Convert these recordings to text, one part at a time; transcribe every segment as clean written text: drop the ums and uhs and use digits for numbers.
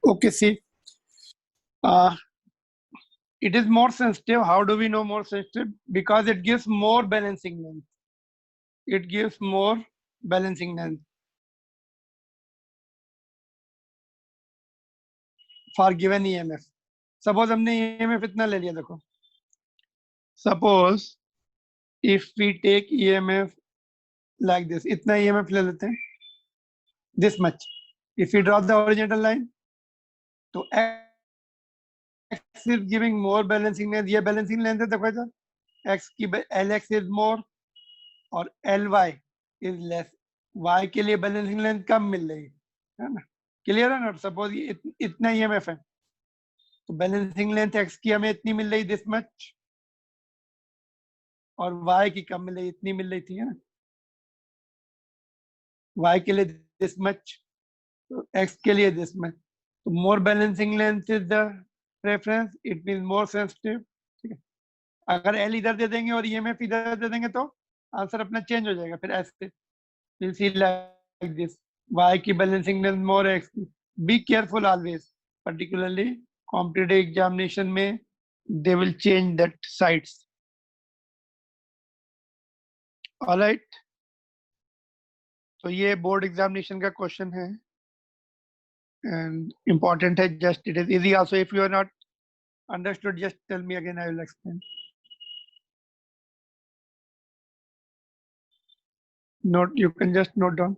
Okay, see, uh, it is more sensitive. How do we know more sensitive? Because it gives more balancing length. It gives more balancing length for given EMF. Suppose हमने EMF इतना ले लिया, देखो. Suppose if we take EMF like this, इतना EMF ले लेते हैं, this much. If we draw the horizontal line, तो X is giving more balancing length. ये balancing length है, देखो इधर. X की LX is more और LY is less. Y के लिए balancing length कम मिल रही है ना. क्लियर है ना. सपोज ये इतना EMF है, तो बैलेंसिंग लेंथ X की हमें इतनी मिल रही, दिस मच, और Y की कम मिल रही, इतनी मिल रही थी, है ना. Y के लिए दिस मच, तो X के लिए दिस मच. तो more balancing length is the preference. It mean more sensitive. ठीक है. अगर L इधर दे देंगे और EMF इधर दे देंगे तो आंसर अपना चेंज हो जाएगा. फिर ऐसे we'll see like this. Y की बैलेंसिंग लेंथ मोर X की. Be careful always, particularly competitive examination में they will change that sides. All right. तो ये बोर्ड एग्जामिनेशन का क्वेश्चन है and important है. Just it is easy also. If you are not understood, just tell me again, I will explain. Note, you can just note down.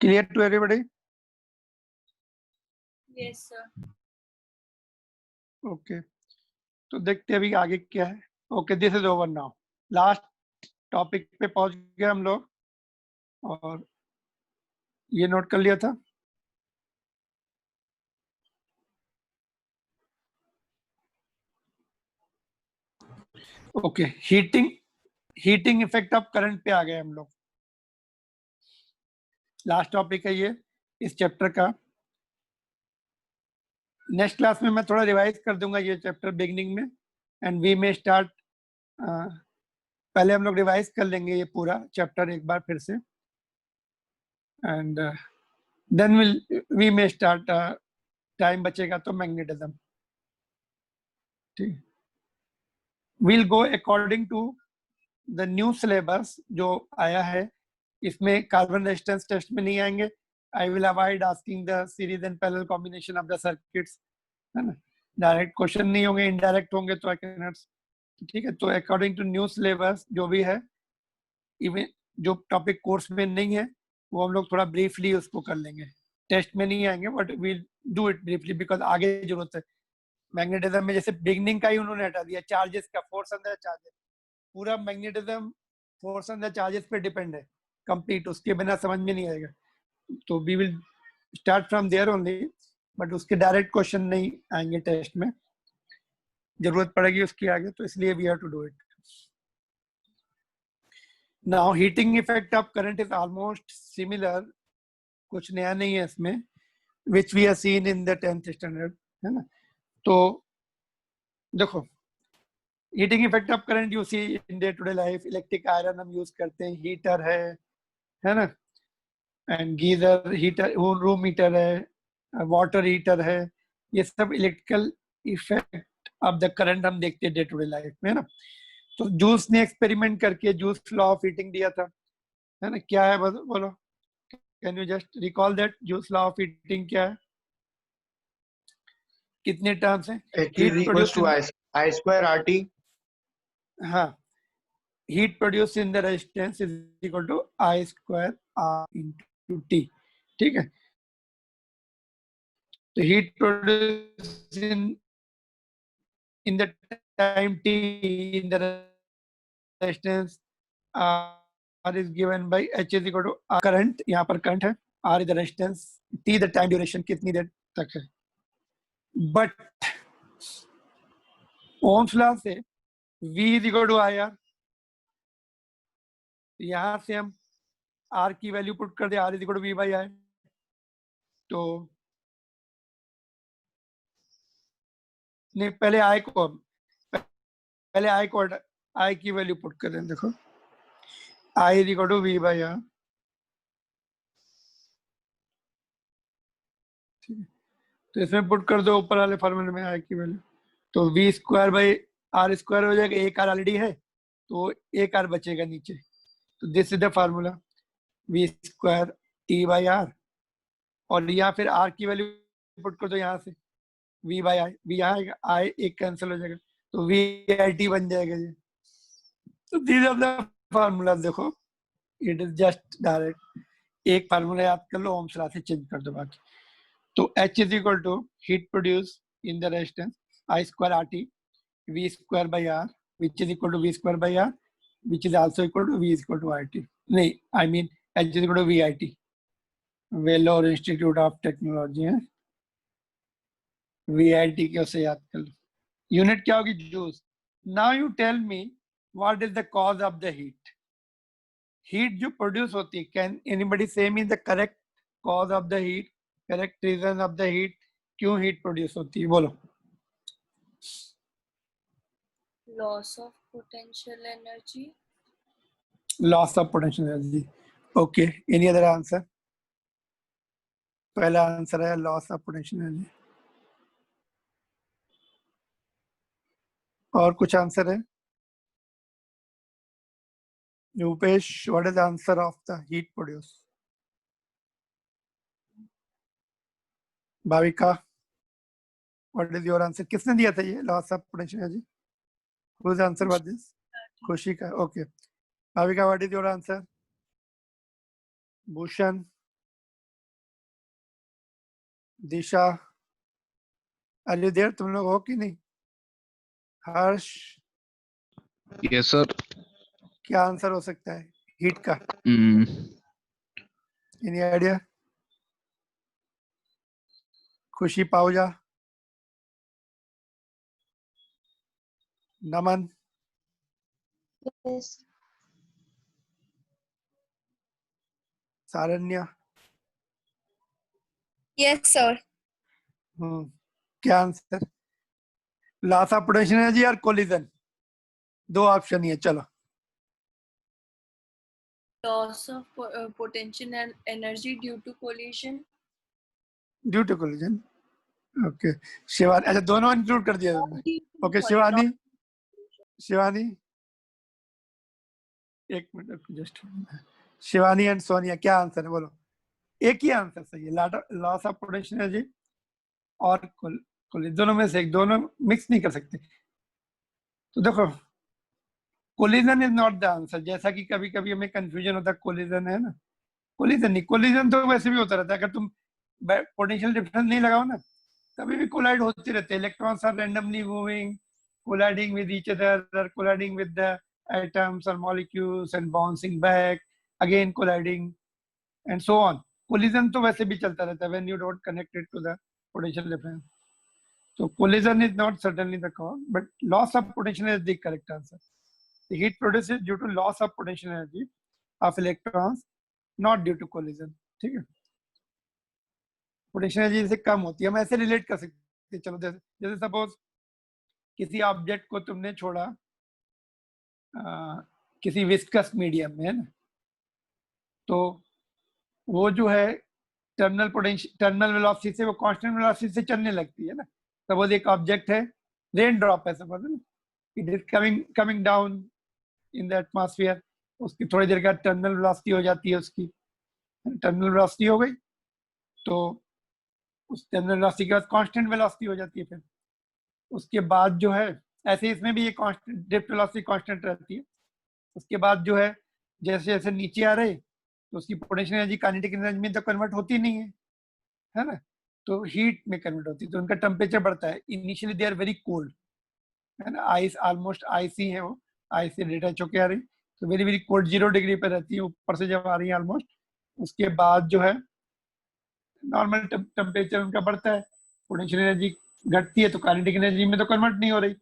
Clear to everybody? Yes, sir. Okay. तो देखते हैं अभी आगे क्या है. Okay, this is over now. Last topic पे पहुंच गए हम लोग, और ये नोट कर लिया था. Okay, heating effect of current पे आ गए हम लोग. लास्ट टॉपिक है ये इस चैप्टर का. नेक्स्ट क्लास में मैं थोड़ा रिवाइज कर दूंगा ये चैप्टर बिगिनिंग में, एंड वी मे स्टार्ट. पहले हम लोग रिवाइज कर लेंगे ये पूरा चैप्टर एक बार फिर से, and then we may start. Time बचेगा तो मैग्नेटिज्म. ठीक. Will go according to the new syllabus जो आया है. इसमें कार्बन रेजिस्टेंस टेस्ट में नहीं आएंगे. I will avoid asking the series and parallel combination of the circuits, है ना. डायरेक्ट क्वेश्चन नहीं होंगे, इनडायरेक्ट होंगे तो आई कैन नॉट. ठीक है. तो अकॉर्डिंग टू न्यू सिलेबस जो भी है, इवन जो टॉपिक कोर्स में नहीं है वो हम लोग थोड़ा ब्रीफली उसको कर लेंगे. टेस्ट में नहीं आएंगे, but will do it briefly because आगे जरूरत है. मैग्नेटिज्म में जैसे बिगनिंग का ही उन्होंने हटा दिया, चार्जेस का, फोर्स एंड द चार्जेस. पूरा magnetism force and the charges पे डिपेंड है कंप्लीट. उसके बिना समझ में नहीं आएगा. तो we will start from there only, but उसके डायरेक्ट क्वेश्चन नहीं आएंगे टेस्ट में. जरूरत पड़ेगी उसकी आगे, तो इसलिए we have to do it. Now heating effect of current is almost similar. कुछ नया नहीं है इसमें, which we have seen in the 10th standard, है ना. तो देखो, heating effect of current you see in day to day life. Electric iron हम यूज करते हैं, हीटर है ना, and geyser, heater, room heater है, वाटर हीटर है. ये सब electrical effect of the current हम देखते हैं डे टू डे लाइफ में, है ना. तो जूस ने एक्सपेरिमेंट करके जूस लॉ ऑफ हीटिंग दिया था, है ना. क्या है बोलो, can you just recall that juice law of heating क्या है? कितने टर्म्स हैं? I square RT. हाँ, heat produced in the resistance is equal to I square R into T. ठीक है. तो heat produced in the time T in the resistance R is given by H is equal to R. current, यहाँ पर current है, R is the resistance, T the time duration कितनी देर तक है. But Ohm's law से V is equal to IR. यहां से हम R की वैल्यू पुट कर दे, R is equal to V by I. तो नहीं, पहले I को I की वैल्यू पुट कर दें. देखो, I is equal to V by R. ठीक है, तो इसमें पुट कर दो ऊपर वाले फॉर्मूले में I की वैल्यू, तो V square by R square हो जाएगा, एक R ऑलरेडी है तो एक R बचेगा नीचे, तो this is the formula V square T by R, और या फिर R की वैल्यू पुट कर दो यहाँ से V बाई I, V यहाँ आएगा, I एक कैंसिल हो जाएगा, तो VIT बन जाएगा ये। तो दीज आर द फार्मूला, देखो इट इज जस्ट डायरेक्ट, एक फार्मूला याद कर लो, ओम्स लॉ से चेंज कर दो बाकी। तो H is equal to heat produced in the resistance I square RT V square by R, which is equal to V square by R, which is also equal to V is equal to RT. नहीं, I mean H is equal to VIT. Vellore Institute of Technology है, VIT के उसे याद कर लो। Unit क्या होगी? Joules. Now you tell me what is the cause of the heat. Heat जो produce होती है, can anybody say me the correct cause of the heat, correct reason of the heat, क्यों हीट प्रोड्यूस होती है, बोलो। Loss of potential energy. Loss of potential energy. Okay, any other answer? पहला answer है loss of potential energy. और कुछ answer है? Rupesh, what is the answer of the heat produce? Bhavika, what is your answer? किसने दिया था ये loss of potential energy? Whose answer was this? Khushi का। Okay, Bhavika, what is your answer? Bhushan, Disha, are you there? तुम लोग हो कि नहीं? Harsh, yes sir. क्या आंसर हो सकता है हीट का? Any idea? खुशी Pahuja, Naman, Yes. Saranya, Yes, sir. क्या answer? Loss of potential energy और कोलिजन, दो ऑप्शन ही है, चलो। Loss of potential energy due to collision. Due to collision. Okay, Shivani, अच्छा दोनों इंक्लूड कर दिया तुमने। ओके, शिवानी, शिवानी एक minute just, Shivani and Sonia, क्या आंसर है बोलो? एक ही आंसर सही है, लॉस ऑफ पोटेंशियल एनर्जी और कोलिजन, दोनों में से एक, दोनों मिक्स नहीं कर सकते। तो देखो, collision is not the answer, जैसा कि कभी कभी हमें कंफ्यूजन होता है, कोलिजन है ना, कोलिजन नहीं, कोलिजन तो वैसे भी होता रहता है, अगर तुम पोटेंशियल डिफरेंस नहीं लगाओ ना, कभी भी कोलाइड होते रहते हैं, electrons are randomly moving, colliding with each other, colliding with the atoms और molecules and bouncing back, again colliding and so on. Collision तो वैसे भी चलता रहता है when you don't connect it to the potential difference. So collision is not certainly the cause, but loss of potential is the correct answer. The heat produced is due to loss of potential energy of electrons, not due to collision. ठीक है? Potential energy से कम होती है, हम ऐसे relate कर सकते हैं। चलो, जैसे सपोज किसी ऑब्जेक्ट को तुमने छोड़ा किसी विस्कस मीडियम में, है ना, तो वो जो है टर्मिनल वेलोसिटी से वो कांस्टेंट वेलोसिटी से चलने लगती है ना। सपोज एक ऑब्जेक्ट है, रेन ड्रॉप है, suppose it is coming down in the atmosphere, उसकी थोड़ी देर बाद टर्मिनल वेलोसिटी हो जाती है, उसकी टर्मिनल वेलोसिटी हो गई, तो उस टर्मिनल वेलोसिटी के बाद कांस्टेंट वेलोसिटी हो जाती है। फिर उसके बाद जो है, ऐसे इसमें भी ये कांस्टेंट ड्रिफ्ट वेलोसिटी कांस्टेंट रहती है। उसके बाद जो है, जैसे जैसे नीचे आ रहे, तो उसकी पोटेंशियल एनर्जी काइनेटिक एनर्जी में तो कन्वर्ट होती नहीं है ना, तो हीट में कन्वर्ट होती है, तो उनका टेम्परेचर बढ़ता है। Initially they are very cold, है ना, आइस ऑलमोस्ट आइसी है, वो आइस से डिटैच होके आ रही, तो वेरी वेरी कोल्ड, 0 डिग्री पे रहती है, ऊपर से जब आ रही है ऑलमोस्ट, उसके बाद जो है नॉर्मल टेम्परेचर उनका बढ़ता है, पोटेंशियल एनर्जी घटती है, तो काइनेटिक एनर्जी में तो कन्वर्ट नहीं हो रही,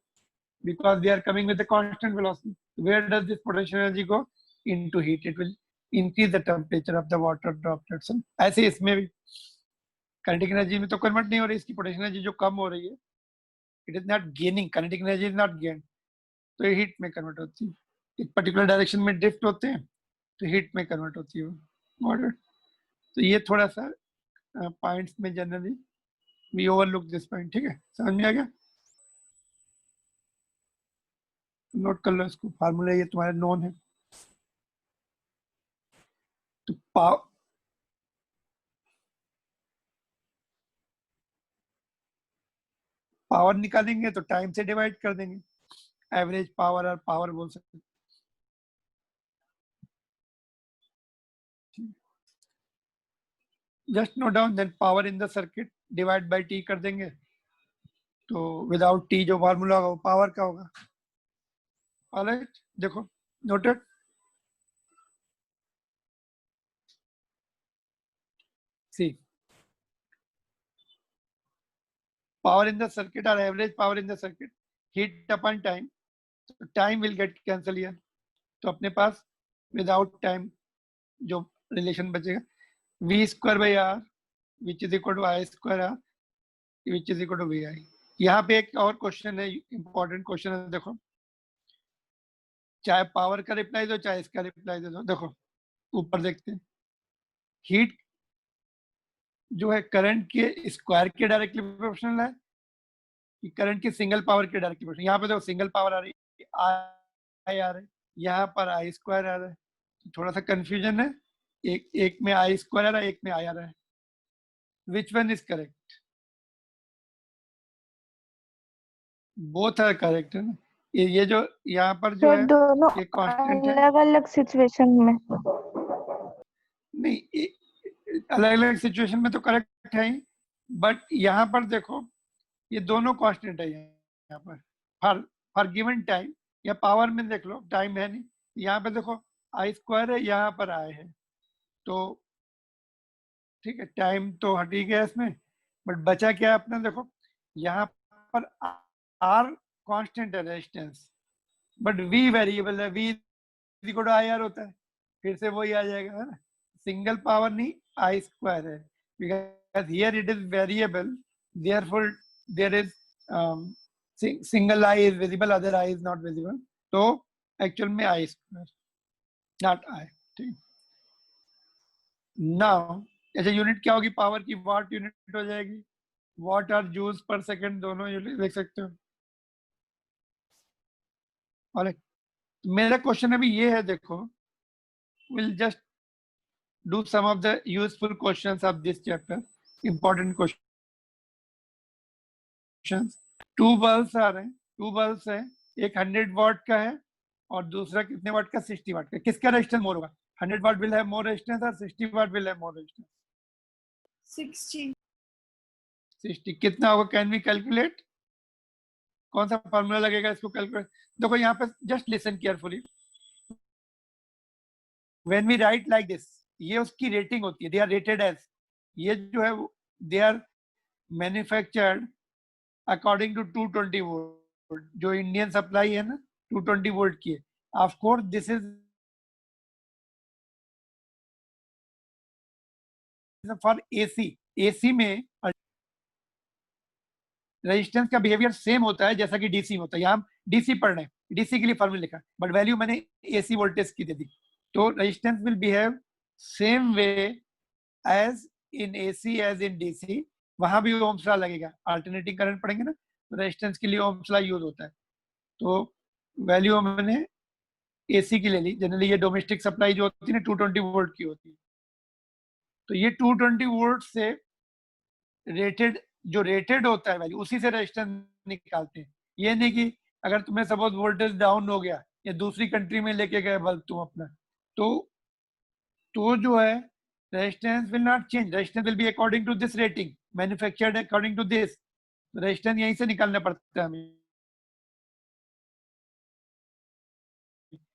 because they are coming with a constant velocity. Where does this potential energy go? Into heat. It will increase the temperature of the water droplets. ऐसे इसमें भी काइनेटिक एनर्जी में तो कन्वर्ट नहीं हो रही, इसकी पोटेंशियल एनर्जी जो कम हो रही है, it is not gaining, kinetic energy is not gain, तो ये हीट में कन्वर्ट होती है। एक पर्टिकुलर डायरेक्शन में ड्रिफ्ट होते हैं, तो हीट में कन्वर्ट होती है वो। तो ये थोड़ा सा पॉइंट्स में generally we overlook this point. ठीक है, समझ में आ गया? नोट कर लो इसको, फार्मूला ये तुम्हारे नोन है। तो पावर निकालेंगे तो टाइम से डिवाइड कर देंगे, एवरेज पावर और पावर बोल सकते हैं। Just note down, then power in the circuit divide by T कर देंगे, तो विदाउट टी जो फार्मूला होगा वो पावर का होगा। ऑलराइट, देखो noted. See power in the circuit or average power in the circuit heat upon time, so time will get cancel here, तो अपने पास without time जो रिलेशन बचेगा v square by r which is equal to i square r which is equal to we i. यहाँ पे एक और question है, इंपॉर्टेंट क्वेश्चन है, देखो चाहे पावर का रिप्लाई दो चाहे इसका रिप्लाई दे दो। देखो ऊपर देखते हैं, हीट जो है करंट के स्क्वायर के डायरेक्टली प्रोपोर्शनल है कि करंट की सिंगल पावर के डायरेक्टली प्रोपोर्शनल। यहाँ पे देखो सिंगल पावर आ रही है, आई आ रहा है, यहाँ पर आई स्क्वायर आ रहा है, तो थोड़ा सा कंफ्यूजन है, एक में आई स्क्वायर आ रहा है, एक में आई आ रहा है। Which one is correct? Both are correct है ना। ये जो यहाँ पर जो तो है दोनों ये कांस्टेंट है। अलग अलग सिचुएशन में नहीं, अलग अलग सिचुएशन में तो करेक्ट है ही, बट यहाँ पर देखो ये दोनों कांस्टेंट है। यहाँ पर फॉर गिवन टाइम या पावर में देख लो, टाइम है नहीं, यहाँ पे देखो आई स्क्वायर है, यहाँ पर आई है, तो ठीक है टाइम तो हट ही गया इसमें, बट बचा क्या अपना? देखो यहाँ पर आर कांस्टेंट है रेजिस्टेंस, बट वी वेरिएबल है, V equal to I R होता है, फिर से वही आ जाएगा, है ना। सिंगल पावर नहीं, आई स्क्वायर है, because here it is variable, therefore there is single eye is visible, other eye is not visible, तो एक्चुअल में आई स्क्वायर नॉट आई। ठीक, नाउ अच्छा यूनिट क्या होगी पावर की? वाट यूनिट हो जाएगी, वाट और जूल्स पर सेकंड दोनों यूनिट देख सकते हो। और मेरा क्वेश्चन अभी ये है, देखो will just do some of the useful questions of this chapter, important questions. Two bulbs आ रहे हैं, टू बल्ब्स है, एक 100 वाट का है और दूसरा कितने वाट का? 60 वाट का। किसका रेजिस्टेंस मोर होगा? 100 watt will have more resistance और 60 watt will have more resistance. 60 कितना होगा? Can we calculate? कौन सा फॉर्मूला लगेगा इसको कैलकुलेट? देखो यहाँ पे just listen carefully, when we write like this, ये उसकी रेटिंग होती है, दे आर रेटेड एज, ये जो है they are manufactured according to 220 volt, जो इंडियन सप्लाई है ना 220 वोल्ट की है। Of course this is for AC, AC में रेजिस्टेंस का बिहेवियर सेम होता है जैसा कि डीसी में होता है। यहाँ हम डीसी पढ़ रहे हैं, डीसी के लिए फॉर्मूला लिखा, बट वैल्यू मैंने एसी वोल्टेज की दे दी, तो resistance will behave same way as in AC as in DC. वहां भी ओम्स लॉ लगेगा, अल्टरनेटिंग करंट पढ़ेंगे ना, तो रेजिस्टेंस के लिए ओम्स लॉ यूज होता है। तो वैल्यू मैंने एसी की ले ली, जनरली ये डोमेस्टिक सप्लाई जो होती है ना 220 वोल्ट की होती है, तो ये 220 वोल्ट से रेटेड, जो रेटेड होता है वैल्यू, उसी से रेजिस्टेंस निकालते हैं। ये नहीं कि अगर तुम्हें सपोज वोल्टेज डाउन हो गया या दूसरी कंट्री में लेके गए बल्ब तुम अपना, तो जो है resistance will not change, resistance will be according to this rating, manufactured according to this, resistance यहीं से निकालना पड़ता है हमें।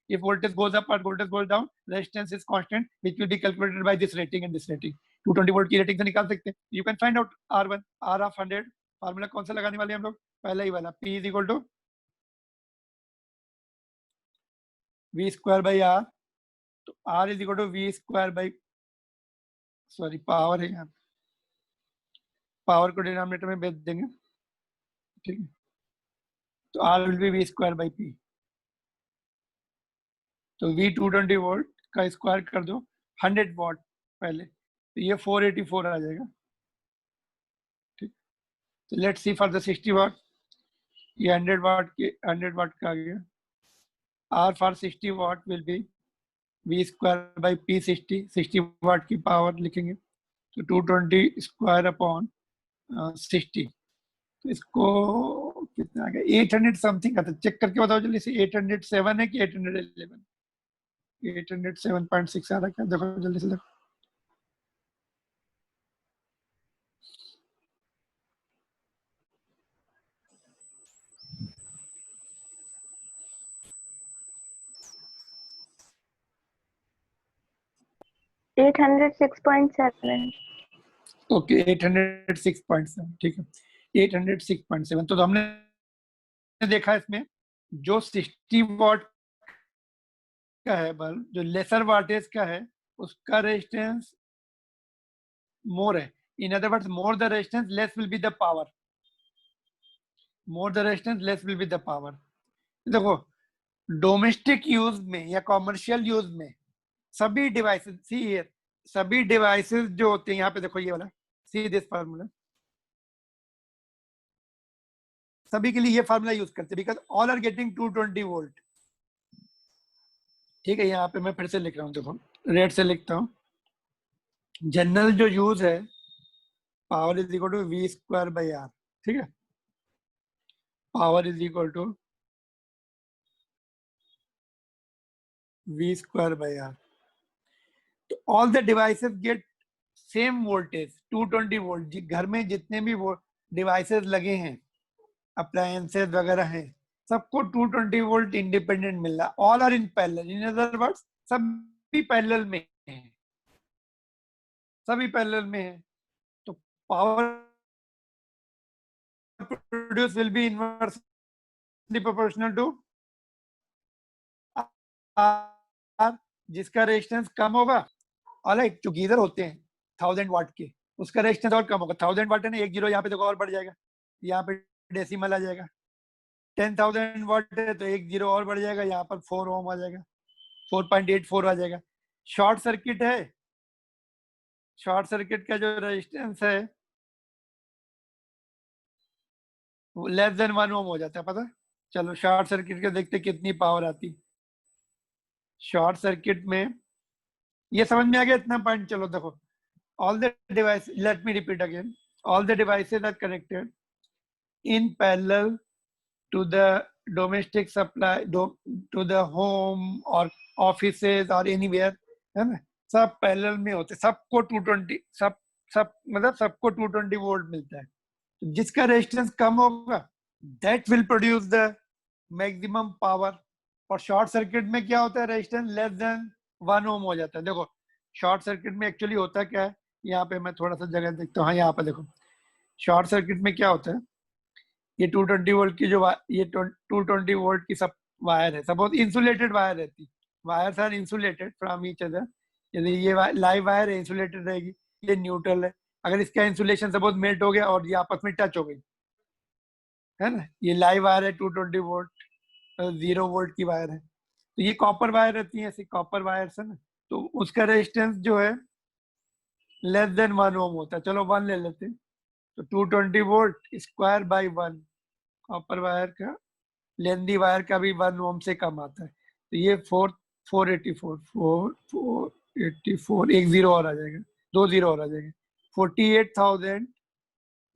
If voltage goes up or voltage goes down, resistance is constant, which will be calculated by this rating and this rating. 220 volt की rating से निकाल सकते हैं। You can find out R1, R of 100, formula कौन सा लगाने वाले हम लोग? पहला ही वाला, P is equal to V square by R, तो R is equal to V square by, sorry power है यहाँ, पावर को डिनोमिनेटर में भेज देंगे, ठीक है, तो R will be V square by P, तो V 220 वोल्ट का स्क्वायर कर दो 100 वाट पहले, तो ये 484 आ जाएगा। ठीक, तो लेट्स सी फॉर द 60 वाट, ये 100 वाट का आ गया। R for 60 watt will be V square by P 60 वाट की पावर लिखेंगे, तो 220 स्क्वायर अपॉन 60, तो इसको कितना आ गया 800 समथिंग आता है, चेक करके बताओ जल्दी से। 807 है कि 811? 807.6 आ रहा है क्या? देखो जल्दी से देखो। ओके 806.7, ठीक है 806.7। तो हमने देखा इसमें जो 60 वाट का है बल्ब, जो लेसर वाटेज का है, उसका रेजिस्टेंस मोर है। इन other words, more the resistance less will be the power, more the resistance less will be the power. देखो डोमेस्टिक यूज में या कॉमर्शियल यूज में सभी डिवाइसेस, सी हियर, सभी डिवाइसेस जो होते हैं, यहाँ पे देखो ये वाला, सी दिस फार्मूला, सभी के लिए ये फार्मूला यूज करते हैं, because all are getting 220 volt. ठीक है, यहाँ पे मैं फिर से लिख रहा हूँ, देखो रेड से लिखता हूँ। जनरल जो यूज है, power is equal to v square by r. ठीक है, power is equal to v square by r. तो all the devices get same voltage 220 volt. घर में जितने भी वो डिवाइसेस लगे हैं, अप्लायंसेस वगैरह हैं, सबको 220 वोल्ट इंडिपेंडेंट मिल रहा है। All are in parallel, in other words सभी पैरेलल में हैं, सभी पैरेलल में है। तो power produce will be inversely proportional to R, जिसका रेजिस्टेंस कम होगा। ऑलराइट, जो गीजर होते हैं 1000 वाट के, उसका रेजिस्टेंस और कम होगा। 1000 वाट है ना, एक जीरो यहाँ पे देखो और बढ़ जाएगा, यहाँ पे डेसिमल आ जाएगा। 10,000 वाट है तो एक जीरो और बढ़ जाएगा, यहाँ पर 4 ओम आ जाएगा, 4.84 आ जाएगा। शॉर्ट सर्किट है, शॉर्ट सर्किट का जो रेजिस्टेंस है लेस देन 1 ओम हो जाता है, पता है? चलो शॉर्ट सर्किट के देखते कितनी पावर आती। शॉर्ट सर्किट में ये समझ में आ गया इतना पॉइंट? चलो देखो, all the devices, let me repeat again, all the devices are connected in parallel to the domestic supply, to the home or offices or anywhere, है ना? सब पैरेलल में होते, सबको 220, सब मतलब सबको 220 वोल्ट मिलता है। तो जिसका रेजिस्टेंस कम होगा that will produce the maximum power। और शॉर्ट सर्किट में क्या होता है, रेजिस्टेंस लेस देन 1 ओम हो जाता है। देखो शॉर्ट सर्किट में एक्चुअली होता क्या है, यहाँ पे मैं थोड़ा सा जगह देखता हूँ। हाँ, यहाँ पे देखो शॉर्ट सर्किट में क्या होता है, ये 220 वोल्ट की जो ये 220 वोल्ट की सब वायर है, सपोज इंसुलेटेड वायर रहती, wires are insulated from each other. यदि ये लाइव वायर है, इंसुलेटेड रहेगी, ये न्यूट्रल है। अगर इसका इंसुलेशन सपोज मेल्ट हो गया और ये आपस में टच हो गई, है ना, ये लाइव वायर है 220 वोल्ट, 0 वोल्ट की वायर है, तो ये कॉपर वायर रहती है, ऐसी कॉपर वायर है ना, तो उसका रेजिस्टेंस जो है लेस देन 1 ओम होता है। चलो 1 ले लेते हैं, तो 220 volt square by 1, copper wire का, लेंदी वायर का भी 1 ओम से कम आता है। तो ये 484 एक जीरो और आ जाएगा, 2 जीरो और आ जाएगा। 48,000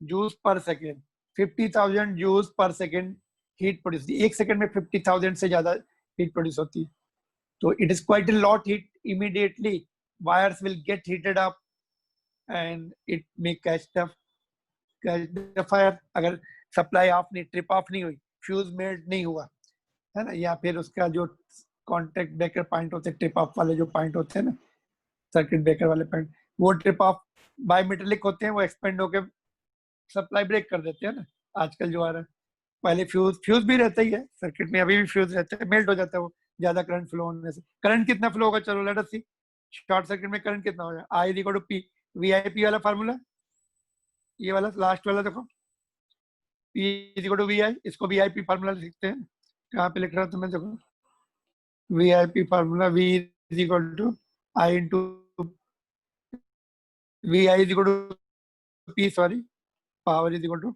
joules per second, 50,000 joules per second heat produce, एक सेकेंड में 50,000 से ज्यादा हीट प्रोड्यूस होती है। तो it is quite a lot heat immediately, wires will get heated up and it may catch the fire. अगर सप्लाई ऑफ नहीं, trip off नहीं हुई, फ्यूज मेल्ट नहीं हुआ, है ना, या फिर उसका जो कॉन्टेक्ट ब्रेकर पॉइंट होते हैं, ट्रिप ऑफ वाले जो पॉइंट होते हैं ना, सर्किट ब्रेकर वाले पॉइंट, वो ट्रिप ऑफ बायोमेटेलिक होते हैं, वो एक्सपेंड होकर सप्लाई ब्रेक कर देते हैं ना, आजकल जो आ रहा है। पहले फ्यूज भी रहता ही है सर्किट में, अभी भी फ्यूज रहता है, मेल्ट हो जाता है वो ज्यादा करंट फ्लो होने से। करंट कितना फ्लो होगा, चलो let us see. Short circuit में करंट कितना होगा, I is equal to P, VIP वाला फार्मूला, ये वाला लास्ट वाला देखो, P is equal to VI, इसको VIP फार्मूला लिखते हैं। कहाँ पे लिख रहा था मैं, देखो VIP formula, V is equal to I into Vi is equal to P, sorry, power is equal to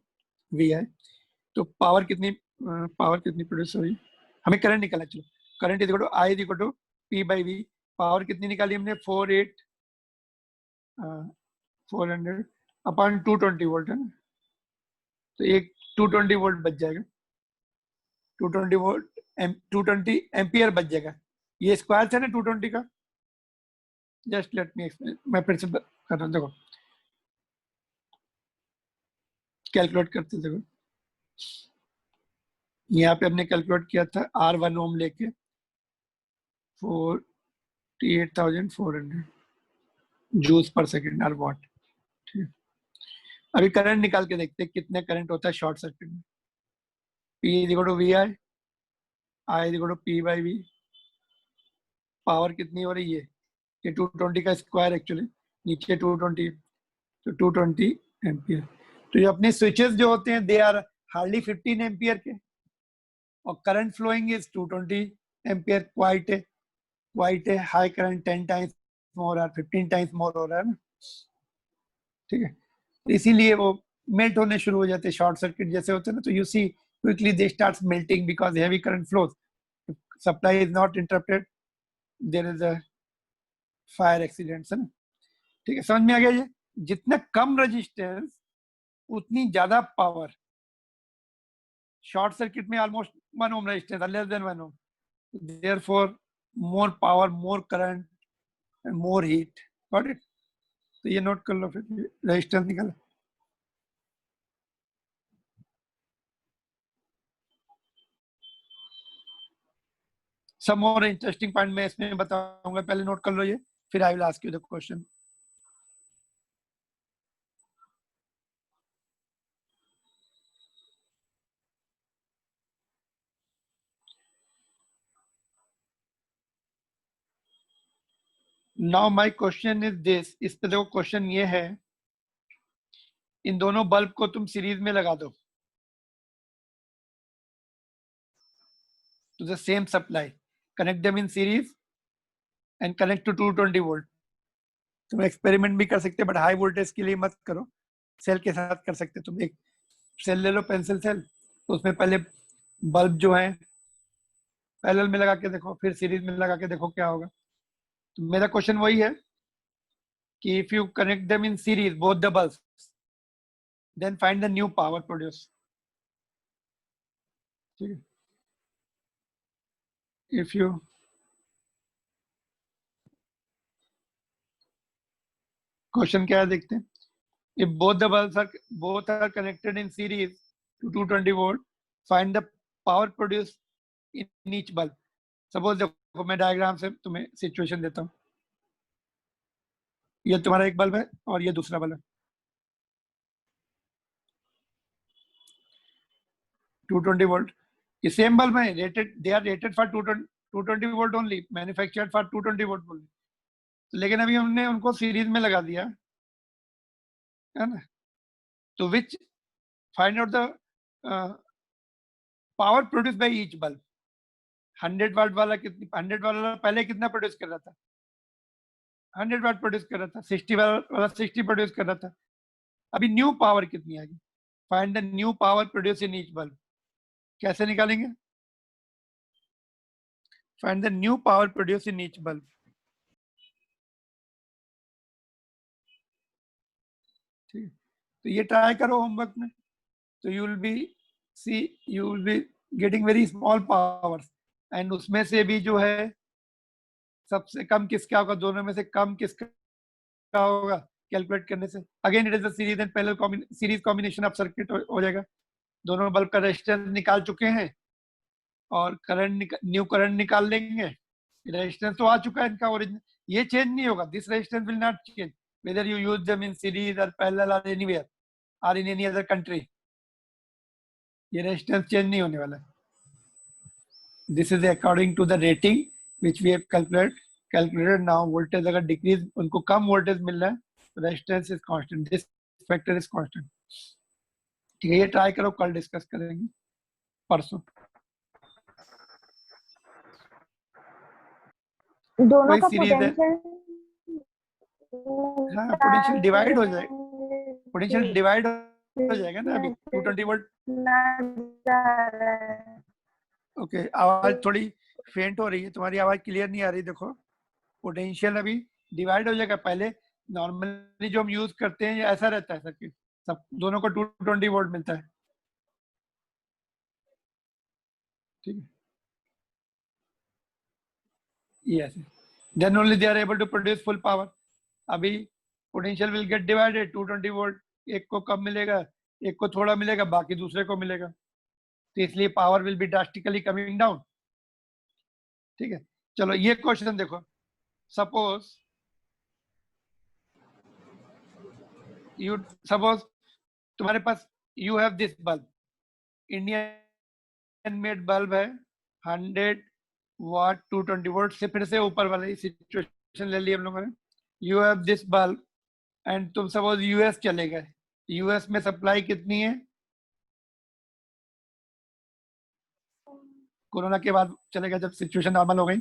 Vi. तो पावर कितनी प्रोड्यूस हुई, हमें करंट निकालना, चलो current is equal to I is equal to P by V. Power कितनी निकाली हमने 400 upon 220 volt है ना, तो एक 220 वोल्ट बच जाएगा, 220 वोल्ट 220 एम्पियर बच जाएगा। ये स्क्वायर है ना 220 का, जस्ट लेट मी एक्सप्लेन, मैं फिर से कर रहा हूँ, देखो कैलकुलेट करते देखो, यहाँ पे हमने कैलकुलेट किया था R1 ओम लेके 48,400 जूल्स पर सेकेंड और वाट। ठीक, अभी करंट निकाल के देखते हैं कितने करंट होता है शॉर्ट सर्किट में। P is equal to we I, I is equal to P by V. Power कितनी हो रही है, ये 220 का स्क्वायर एक्चुअली, नीचे 220, तो 220 एम्पियर। तो ये अपने स्विचेस जो होते हैं दे आर हार्डली 15 एम्पियर के, और current following is 220 ampere, quite है हाई करंट, 10 टाइम्स मोर और 15 टाइम्स मोर हो रहा है ना। ठीक है, तो इसीलिए वो मेल्ट होने शुरू हो जाते हैं, शॉर्ट सर्किट जैसे होते हैं ना, तो you see quickly they starts melting because heavy current flows, supply is not interrupted, there is a fire accidents है ना। ठीक है, समझ में आ गया ये, जितना कम रेजिस्टेंस उतनी ज्यादा पावर। शॉर्ट सर्किट में almost 1 ohm resistance, less than 1 ohm, therefore more power, more current and more heat. Got it? तो ये नोट कर लो, फिर रेजिस्टेंस निकालो। सब मोर इंटरेस्टिंग पॉइंट मैं इसमें बताऊंगा, पहले नोट कर लो ये, फिर I will ask you the question. Now my question is this, इस पे देखो क्वेश्चन ये है, इन दोनों बल्ब को तुम सीरीज में लगा दो to the same supply, connect them in series and connect to 220 volt. तुम एक्सपेरिमेंट भी कर सकते हो, बट हाई वोल्टेज के लिए मत करो, सेल के साथ कर सकते हो। तुम एक सेल ले लो, पेंसिल सेल, तो उसमें पहले बल्ब जो है पैरेलल में लगा के देखो, फिर सीरीज में लगा के देखो क्या होगा। तो मेरा क्वेश्चन वही है कि if you connect them in series both the bulbs, then find the new power produce. ठीक है, इफ यू क्वेश्चन क्या है देखते हैं। If both the bulbs are connected in series to 220 volt, find the power produced in each bulb. Suppose देखो मैं diagram से तुम्हें सिचुएशन देता हूँ, ये तुम्हारा एक बल्ब है और ये दूसरा बल्ब है, 220 वोल्ट। ये सेम बल्ब है, rated, they are rated for 220 volt only, manufactured for 220 volt only. लेकिन अभी हमने उनको सीरीज में लगा दिया है ना, तो which find out the power produce by each bulb. 100 watt वाला कितनी, 100 वाला पहले कितना प्रोड्यूस कर रहा था, 100 वाट प्रोड्यूस कर रहा था, 60 वाला 60 प्रोड्यूस कर रहा था, अभी न्यू पावर कितनी आएगी। Find the new power produce in each bulb, कैसे निकालेंगे, find the new power produce in each bulb. ठीक है, तो ये ट्राई करो होमवर्क में, तो you will be getting very small powers, and उसमें से भी जो है सबसे कम किसका होगा, दोनों में से कम किसका होगा कैलकुलेट करने से। Again it is a series and parallel series combination of circuit हो जाएगा। दोनों बल्ब का रेजिस्टेंस निकाल चुके हैं और करंट, न्यू करंट निकाल लेंगे। रेजिस्टेंस तो आ चुका है इनका ओरिजिनल, ये चेंज नहीं होगा, this resistance will not change whether you use them in series और पैरेलल और एनीवेयर और इन एनी अदर कंट्री, ये रेजिस्टेंस चेंज नहीं होने वाला। This is according to the rating which we have calculated now। Voltage अगर decrease, उनको कम वोल्टेज मिल रहा है, resistance is constant, this factor is constant. ठीक है, ये ट्राई करो, कल डिस्कस करेंगे, परसों। दोनों कोई का सीरीज है, पोटेंशियल हाँ पोटेंशियल डिवाइड हो जाएगा, पोटेंशियल डिवाइड हो जाएगा ना अभी 220 वोल्ट। ओके, आवाज थोड़ी फेंट हो रही है, तुम्हारी आवाज क्लियर नहीं आ रही। देखो पोटेंशियल अभी डिवाइड हो जाएगा। पहले नॉर्मली जो हम यूज करते हैं ये ऐसा रहता है सर्किट, सब दोनों को 220 वोल्ट मिलता है, ठीक है। yes, then only they are able to produce full power। अभी potential will get divided 220 volt, एक को कम मिलेगा, एक को थोड़ा मिलेगा, बाकी दूसरे को मिलेगा, तो इसलिए power will be drastically coming down, ठीक है। चलो ये क्वेश्चन देखो, सपोज तुम्हारे पास you have this bulb, Indian made bulb है, 100 वाट 220 वोल्ट से, फिर से ऊपर वाली सिचुएशन ले ली हम लोगों ने। You have this bulb and तुम सपोज यूएस चले गए, यूएस में सप्लाई कितनी है, कोरोना के बाद चले गए जब सिचुएशन नॉर्मल हो गई,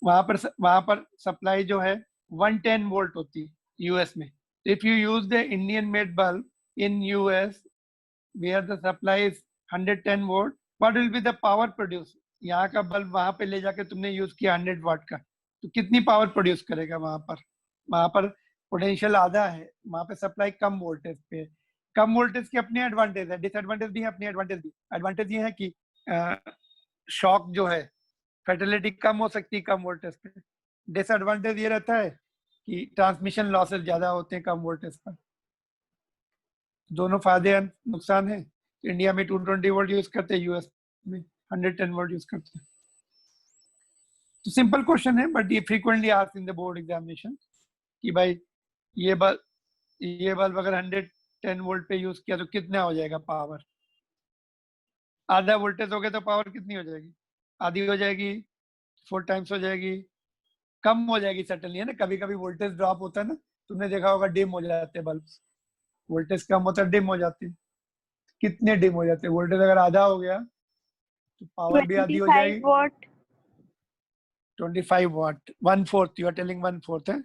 वहां पर सप्लाई जो है 110 वोल्ट होती है यूएस में। If you use the Indian made bulb in US where the supply is 110 volt, what will be the power produce. यहाँ का बल्ब वहां पे ले जाके तुमने यूज किया 100 वाट का, तो कितनी पावर प्रोड्यूस करेगा वहां पर पोटेंशियल आधा है, वहां पे सप्लाई कम वोल्टेज पे है। कम वोल्टेज के अपने एडवांटेज है, डिसएडवांटेज भी है, अपनी एडवांटेज भी। एडवांटेज ये है कि शॉक जो है, फर्टिलिटी कम हो सकती है कम वोल्टेज पे। डिसएडवांटेज ये रहता है कि ट्रांसमिशन लॉसेस ज्यादा होते हैं कम वोल्टेज पर। दोनों फायदे हैं नुकसान है। इंडिया में 220 वोल्ट यूज करते हैं, यूएस में 110 वोल्ट यूज करते हैं। तो सिंपल क्वेश्चन है, बट ये frequently asked in the board examination कि भाई ये बल्ब अगर 110 वोल्ट पे यूज किया तो कितना हो जाएगा पावर। आधा वोल्टेज हो गया तो पावर कितनी हो जाएगी, आधी हो जाएगी, 4 टाइम्स हो जाएगी, कम हो जाएगी सर्टनली, है ना। कभी कभी वोल्टेज ड्रॉप होता है ना, तुमने देखा होगा डिम हो जाते हैं बल्ब, वोल्टेज कम होता है डिम हो जाती है। कितने डिम हो जाते हैं, वोल्टेज अगर आधा हो गया तो पावर भी आधी हो जाएगी। 25 वाट 1/4, यू आर टेलिंग 1/4 है,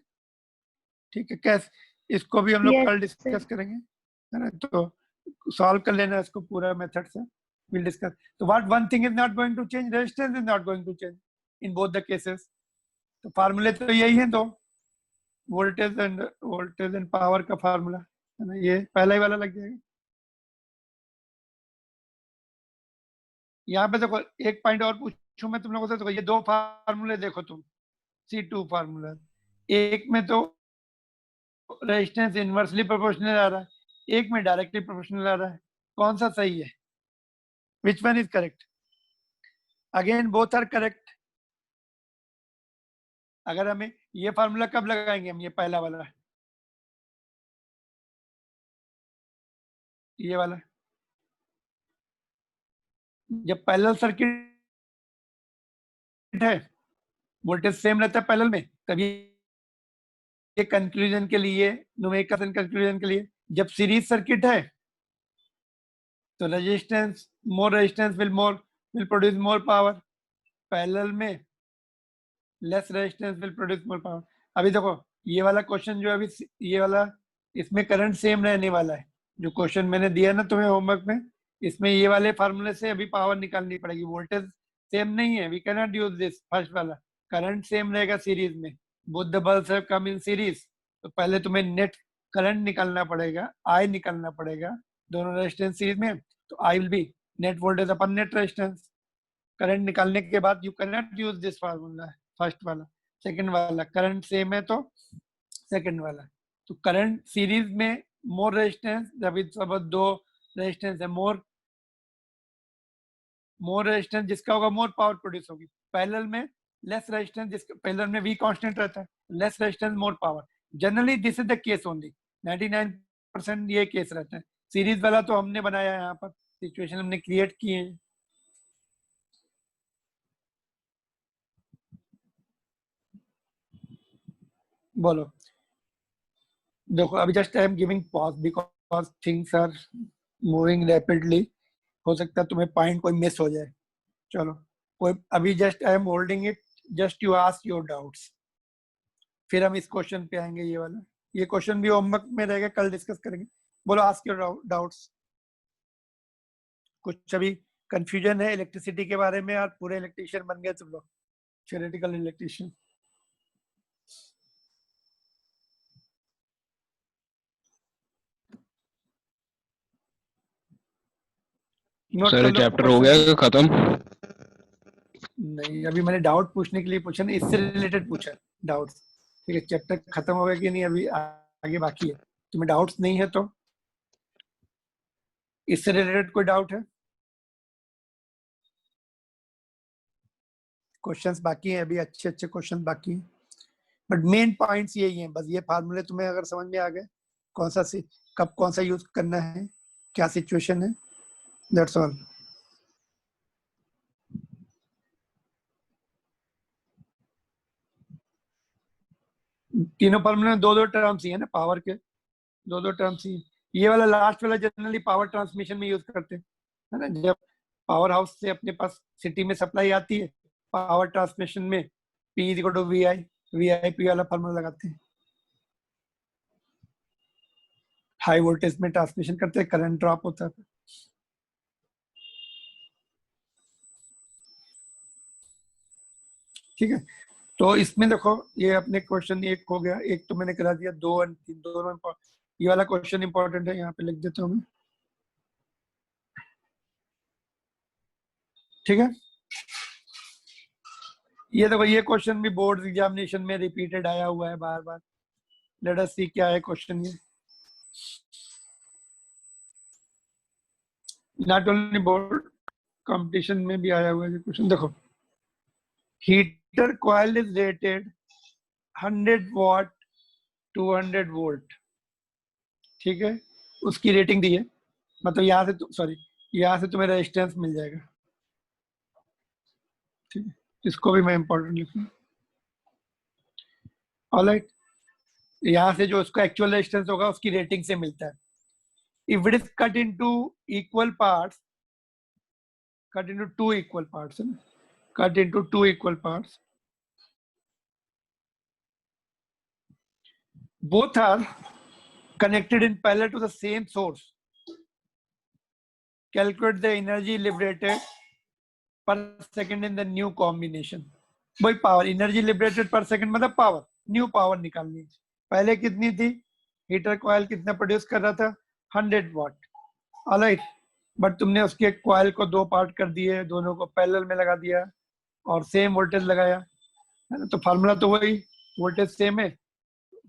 ठीक है। कैसे इसको भी हम लोग Yes, कल डिस्कस करेंगे, है ना। तो सॉल्व कर लेना इसको पूरा मेथड से, we'll discuss। So what one thing is not going to change, resistance is not going to change in both the cases। तो फार्मूले तो यही है दो, वोल्टेज एंड पावर का फार्मूला, है ना। ये पहला ही वाला लग जाएगा। यहाँ पे देखो एक पॉइंट और पूछूं मैं तुम लोगों से, देखो ये दो फार्मूले देखो तुम, C2 फार्मूला, एक में तो रेजिस्टेंस इनवर्सली प्रोपोर्शनल आ रहा है, एक में डायरेक्टली प्रोपोर्शनल आ रहा है, कौन सा सही है, which one is correct. Again both are correct. अगर हमें ये फार्मूला कब लगाएंगे हम, ये पहला वाला, ये वाला, जब पैरेलल सर्किट है, वोल्टेज सेम रहता है पैरेलल में, तभी ये कंक्लूजन के लिए, न्यूमेरिकल कंक्लूजन के लिए। जब सीरीज सर्किट है तो resistance, more resistance will produce more power, parallel में less resistance will produce more power. अभी देखो ये वाला क्वेश्चन जो अभी ये वाला, इसमें करंट सेम रहने वाला है, जो क्वेश्चन मैंने दिया ना तुम्हें होमवर्क में, इसमें ये वाले फार्मूले से अभी पावर निकालनी पड़ेगी। वोल्टेज सेम नहीं है, we can not use this first वाला, करंट सेम रहेगा सीरीज में, both the bulbs have come in series. तो पहले तुम्हें नेट करंट निकालना पड़ेगा, आई निकालना पड़ेगा, दोनों रेजिस्टेंस सीरीज में, तो I will be net voltage upon net resistance. Current निकालने के बाद you can not use this formula, first वाला। सेकंड वाला करंट सेम है तो सेकंड वाला, तो करंट सीरीज में मोर रेजिस्टेंस, जब सब दो रेजिस्टेंस है, मोर रेजिस्टेंस जिसका होगा मोर पावर प्रोड्यूस होगी। पैरेलल में लेस रेजिस्टेंस, जिसका पैरेलल में वी कांस्टेंट रहता है, less resistance more power. Generally this is the case only, 99% ये केस रहता है। सीरीज वाला तो हमने बनाया है, यहाँ पर सिचुएशन हमने क्रिएट किए हैं। बोलो, देखो अभी just I am giving pause because things are moving rapidly, हो सकता है तुम्हें पॉइंट कोई मिस हो जाए। चलो कोई, अभी just I am holding it just you ask your doubts. फिर हम इस क्वेश्चन पे आएंगे, ये वाला, ये क्वेश्चन भी होमवर्क में रहेगा, कल डिस्कस करेंगे। बोलो आस्क योर डाउट्स। कुछ अभी कंफ्यूजन है इलेक्ट्रिसिटी के बारे में, और पूरे इलेक्ट्रिशियन बन गए तुम लोग, थ्योरेटिकल इलेक्ट्रिशियन। सर चैप्टर हो गया खत्म? नहीं, अभी मैंने डाउट पूछने के लिए पूछा ना, इससे रिलेटेड पूछा डाउट। ठीक है, चैप्टर खत्म हो गया कि नहीं, अभी आगे बाकी है। तुम्हें डाउट्स नहीं है तो इससे रिलेटेड कोई डाउट है? क्वेश्चंस बाकी हैं अभी, अच्छे अच्छे क्वेश्चंस बाकी हैं, बट मेन पॉइंट्स यही हैं बस। ये फार्मूले तुम्हें अगर समझ में आ गए, कौन सा कब कौन सा यूज करना है, क्या सिचुएशन है, दैट्स ऑल। तीनों फार्मूले में दो दो टर्म्स ही है ना, पावर के दो दो टर्म्स ही। ये वाला लास्ट वाला जनरली पावर ट्रांसमिशन में यूज करते हैं, है ना। जब पावर हाउस से अपने पास सिटी में सप्लाई आती है, पावर ट्रांसमिशन में P equal to VI, VIP वाला फार्मूला लगाते हैं। हाई वोल्टेज में ट्रांसमिशन करते हैं, करंट ड्रॉप होता है। ठीक है, तो इसमें देखो, ये अपने क्वेश्चन एक हो गया, एक तो मैंने करा दिया, 2 और 3 दोनों। ये वाला क्वेश्चन इंपॉर्टेंट है, यहाँ पे लिख देता हूँ मैं। ठीक है, ये देखो, ये क्वेश्चन भी बोर्ड एग्जामिनेशन में रिपीटेड आया हुआ है बार बार। लेट अस सी क्या है क्वेश्चन। ये नॉट ओनली बोर्ड, कंपटीशन में भी आया हुआ है क्वेश्चन। देखो, heater coil is rated 100 watt 200 volt. ठीक है, उसकी रेटिंग दी है, मतलब यहाँ से सॉरी, यहाँ से तुम्हें रेजिस्टेंस मिल जाएगा। ठीक है, इसको भी मैं इंपॉर्टेंट लिखूँ। ऑलराइट, यहाँ से जो उसका एक्चुअल रेजिस्टेंस होगा उसकी रेटिंग से मिलता है। If it is cut into equal parts, cut into two equal parts, cut into two equal parts, both are connected in parallel to the same source. Calculate the energy liberated per second in the new combination. वही power, energy liberated पर second मतलब power, new power निकालनी है। पहले कितनी थी, heater coil कितना produce कर रहा था, 100 वाट। ऑलराइट, बट तुमने उसके कॉइल को 2 पार्ट कर दिए, दोनों को पैरेलल में लगा दिया और सेम वोल्टेज लगाया, है ना। तो फार्मूला तो वही, वोल्टेज सेम है,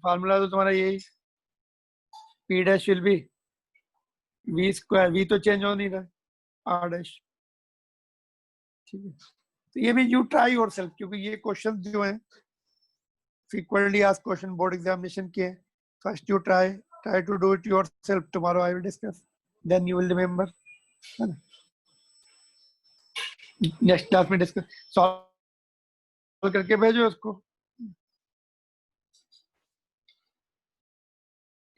फार्मूला तो तुम्हारा यही, P dash will be V square, V तो चेंज हो नहीं रहा, R डैश। ठीक है, तो ये भी यू ट्राई योरसेल्फ, क्योंकि ये क्वेश्चन जो हैं frequently asked question board examination के। First you try to do it yourself, tomorrow I will discuss, then you will remember, है ना। नेक्स्ट क्लास में डिस्कस, सॉल्व करके भेजो उसको।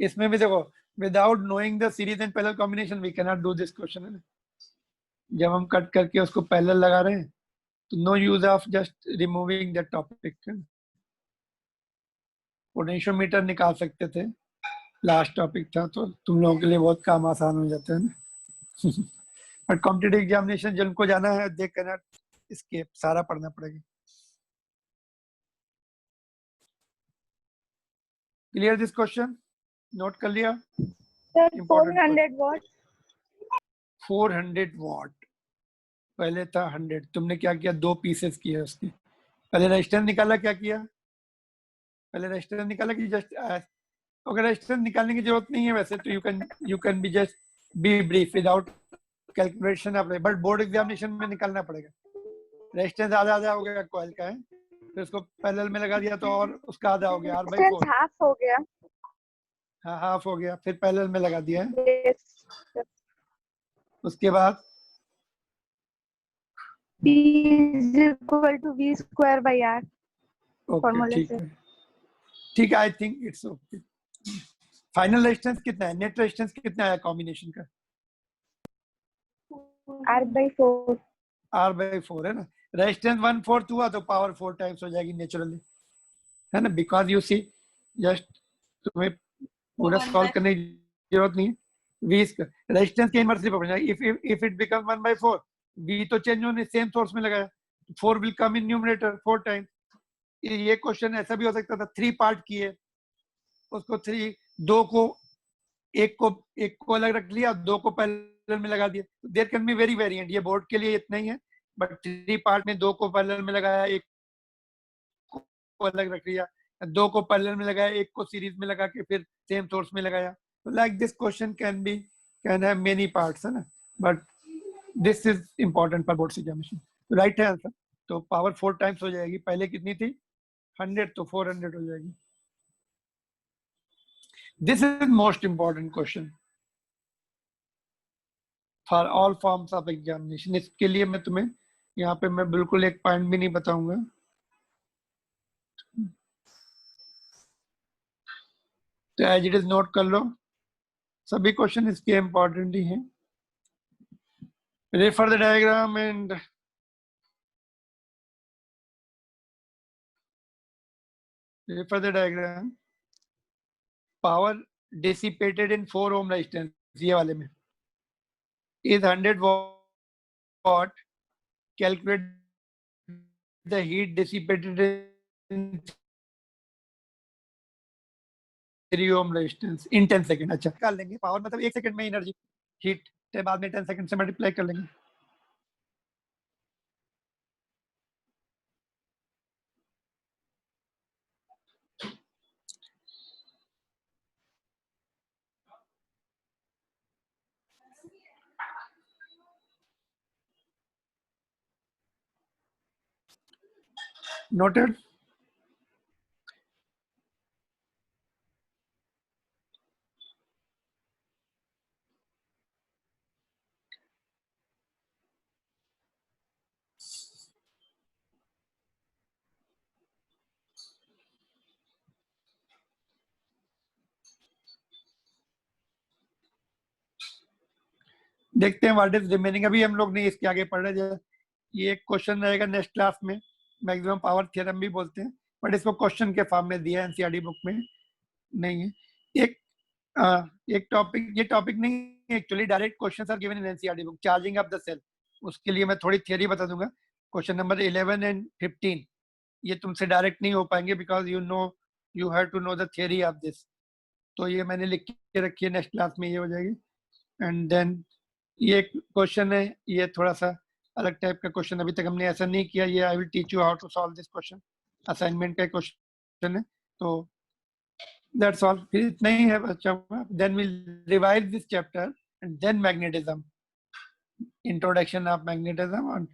इसमें भी देखो, without knowing the series and parallel combination we can not do this question, है ना। जब हम कट करके उसको पैरेलल लगा रहे हैं तो no use of just removing that topic. Potentiometer निकाल सकते थे, लास्ट टॉपिक था, तो तुम लोगों के लिए बहुत काम आसान हो जाता है ना। बट कॉम्पिटिटिव एग्जामिनेशन जिनको जाना है, दे कैन नॉट एस्केप, सारा पढ़ना पड़ेगा। क्लियर दिस क्वेश्चन, नोट कर लिया। सर 400 वाट। 400 वाट, पहले था 100, तुमने क्या किया, 2 पीसेस किए उसके। पहले रेजिस्टेंस निकाला, क्या किया, पहले रेजिस्टेंस निकाला कि जस्ट, अगर रेजिस्टेंस निकालने की जरूरत नहीं है वैसे तो you can be just be brief without calculation of, but board examination में निकालना पड़ेगा। रेजिस्टेंस आधा हो गया कॉइल का, है, फिर उसको पैरेलल में लगा दिया तो और उसका आधा हो गया, R/4, हाफ हो गया। हाँ हाफ हो गया, फिर पैरेलल में लगा दिया है। yes. उसके बाद P is equal to V square by R। Okay, ठीक है, ठीक है, I think it's okay. Final resistance कितना है, नेट रेजिस्टेंस कितना है कॉम्बिनेशन का, R/4। R/4 है ना। रेजिस्टेंस 1/4 हुआ तो पावर 4 टाइम्स हो जाएगी नेचुरली, है ना, बिकॉज यू सी जस्ट तुम्हें पूरा सॉल्व करने की जरूरत नहीं है। v रेजिस्टेंस के inversely proportional, if it become 1/4, v तो चेंज होने सेम सोर्स में लगाया, 4 will come in numerator 4 times. ये क्वेश्चन ऐसा भी हो सकता था 3 पार्ट की है, उसको 3 दो को एक को अलग रख लिया, 2 को पैरेलल में लगा दिया। There can be very variant, ये बोर्ड के लिए इतना ही है, बट 3 पार्ट में 2 को पैरेलल में लगाया, एक को अलग रख लिया, 2 को पैरेलल में लगाया, एक को सीरीज में लगा के फिर सेम सोर्स में लगाया। तो like this question can have many parts, है ना, but this is important for board examination. तो राइट है आंसर। तो पावर 4 टाइम्स हो जाएगी, पहले कितनी थी 100, तो 400 हो जाएगी। This is most important question for all forms of examination. इसके लिए मैं तुम्हें यहाँ पे मैं बिल्कुल एक पॉइंट भी नहीं बताऊंगा। तो एज इट इज नोट कर लो, सभी क्वेश्चन इसके इम्पोर्टेंट ही हैं। Refer the diagram and refer the diagram. Power dissipated in 4 ohm resistance, ये वाले में is 100 watt. Calculate the heat dissipated in 3 ohm resistance in 10 second. अच्छा कर लेंगे, पावर मतलब 1 सेकंड में एनर्जी, हीट के बाद में 10 सेकंड से मल्टीप्लाई कर लेंगे। नोटेड। देखते हैं व्हाट इज रिमेनिंग। अभी हम लोग नहीं इसके आगे पढ़ रहे। ये एक क्वेश्चन रहेगा नेक्स्ट क्लास में, मैक्सिमम पावर थ्योरम भी बोलते हैं, बट इसको क्वेश्चन के फॉर्म में दिया है, एनसीईआरटी बुक में नहीं है। एक टॉपिक, ये टॉपिक नहीं actually, direct questions are given in NCERT book, charging of the cell. उसके लिए मैं थोड़ी थियरी बता दूंगा। क्वेश्चन नंबर 11 एंड 15 ये तुमसे डायरेक्ट नहीं हो पाएंगे, because you have to know the theory of this. तो ये मैंने लिख के रखी है, नेक्स्ट क्लास में ये हो जाएगी। एंड देन ये क्वेश्चन है, ये थोड़ा सा अलग टाइप का क्वेश्चन, अभी तक हमने ऐसा नहीं किया। ये I will teach you how to solve this question, assignment का क्वेश्चन है। तो दैट्स ऑल, फिर इतना ही है बच्चा। Then will revise this chapter and then magnetism, introduction of magnetism,